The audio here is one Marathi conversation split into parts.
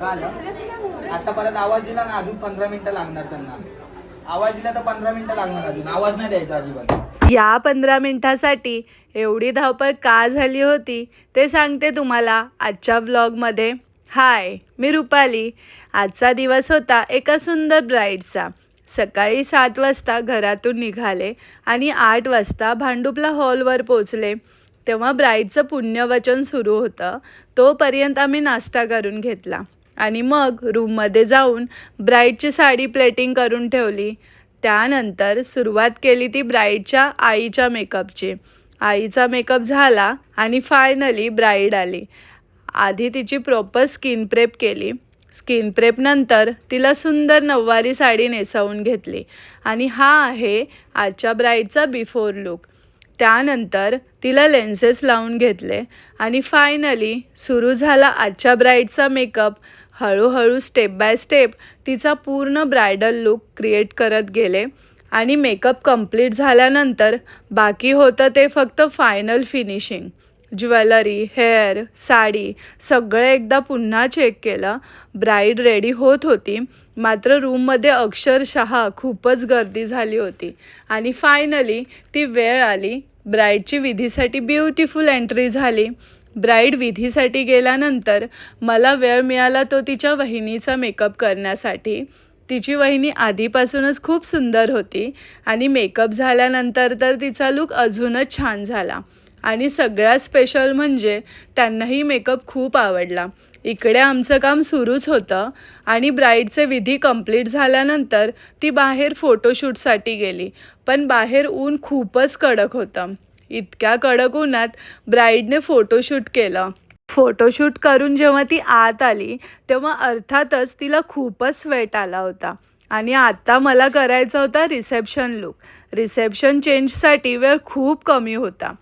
आता परत आवाज दिला ना अजून 15 मिनिटं लागणार त्यांना. आवाज दिला तर 15 मिनिटं लागणार, अजून आवाज नाही द्यायचा अजिबात. या 15 मिनिटासाठी एवढी धावपळ का झाली होती ते सांगते तुम्हाला आजच्या व्लॉगमध्ये. हाय, मी रुपाली. आजचा दिवस होता एका सुंदर ब्राईडचा. सकाळी 7 वाजता घरातून निघाले आणि 8 वाजता भांडुपला हॉलवर पोचले. तेव्हा ब्राईडचं पुण्यवचन सुरू होतं. तोपर्यंत आम्ही नाश्ता करून घेतला आणि मग रूममध्ये जाऊन ब्राईडची साडी प्लेटिंग करून ठेवली. त्यानंतर सुरुवात केली ती ब्राईडच्या आईच्या मेकअपची. आईचा मेकअप झाला आणि फायनली ब्राईड आली. आधी तिची प्रॉपर स्किन प्रेप केली. स्किन प्रेपनंतर तिला सुंदर नऊवारी साडी नेसवून घेतली आणि हा आहे आजच्या ब्राईडचा बिफोर लुक. त्यानंतर तिला लेन्सेस लावून घेतले आणि फायनली सुरू झाला आजच्या ब्राईडचा मेकअप. हळूहळू स्टेप बाय स्टेप तिचा पूर्ण ब्रायडल लुक क्रिएट करत गेले आणि मेकअप कंप्लीट झाल्यानंतर बाकी होतं ते फक्त final finishing. Jewellery, hair, sari सगळं एकदा पुन्हा चेक केलं. ब्राईड रेडी होत होती, मात्र रूममध्ये अक्षरशः खूपच गर्दी झाली होती आणि फायनली ती वेळ आली. ब्राईडची विधीसाठी ब्युटिफुल एंट्री झाली. ब्राईड विधीसाठी गेल्यानंतर मला वेळ मिळाला तो तिच्या वहिनीचा मेकअप करण्यासाठी. तिची वहिनी आधीपासूनच खूप सुंदर होती आणि मेकअप झाल्यानंतर तर तिचा लुक अजूनच छान झाला आणि सगळ्यात स्पेशल म्हणजे त्यांनाही मेकअप खूप आवडला. इकडे आमचं काम सुरूच होतं आणि ब्राईडचे विधी कंप्लीट झाल्यानंतर ती बाहेर फोटोशूटसाठी गेली. पण बाहेर ऊन खूपच कडक होतं. इतक्या कडक उन्हात ब्राईडने फोटोशूट केलं. फोटोशूट करून जेव्हा ती आत आली तेव्हा अर्थातच तिला खूपच स्वेट आला होता आणि आता मला करायचा होता रिसेप्शन लुक. रिसेप्शन चेंजसाठी वेळ खूप कमी होता,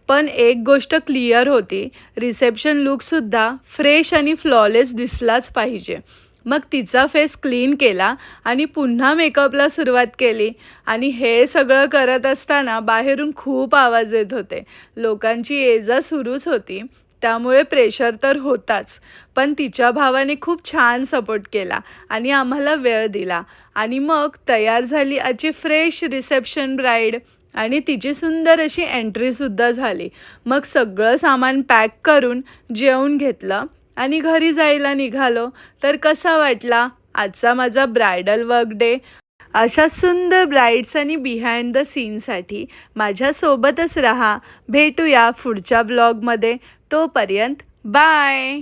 पण एक गोष्ट क्लिअर होती, रिसेप्शन लुकसुद्धा फ्रेश आणि फ्लॉलेस दिसलाच पाहिजे. मग तिचा फेस क्लीन केला आणि पुन्हा मेकअपला सुरुवात केली आणि हे सगळं करत असताना बाहेरून खूप आवाज येत होते. लोकांची ये जा सुरूच होती, त्यामुळे प्रेशर तर होताच. पण तिच्या भावाने खूप छान सपोर्ट केला आणि आम्हाला वेळ दिला आणि मग तयार झाली आजची फ्रेश रिसेप्शन ब्राईड आणि तिची सुंदर अशी एंट्रीसुद्धा झाली. मग सगळं सामान पॅक करून जेवून घेतलं आणि घरी जायला निघालो. तर कसा वाटला आजचा माझा ब्रायडल वर्क डे? अशा सुंदर ब्राईड्स आणि बिहाइंड द सीनसाठी माझ्यासोबतच राहा. भेटूया पुढच्या ब्लॉगमध्ये. तोपर्यंत बाय.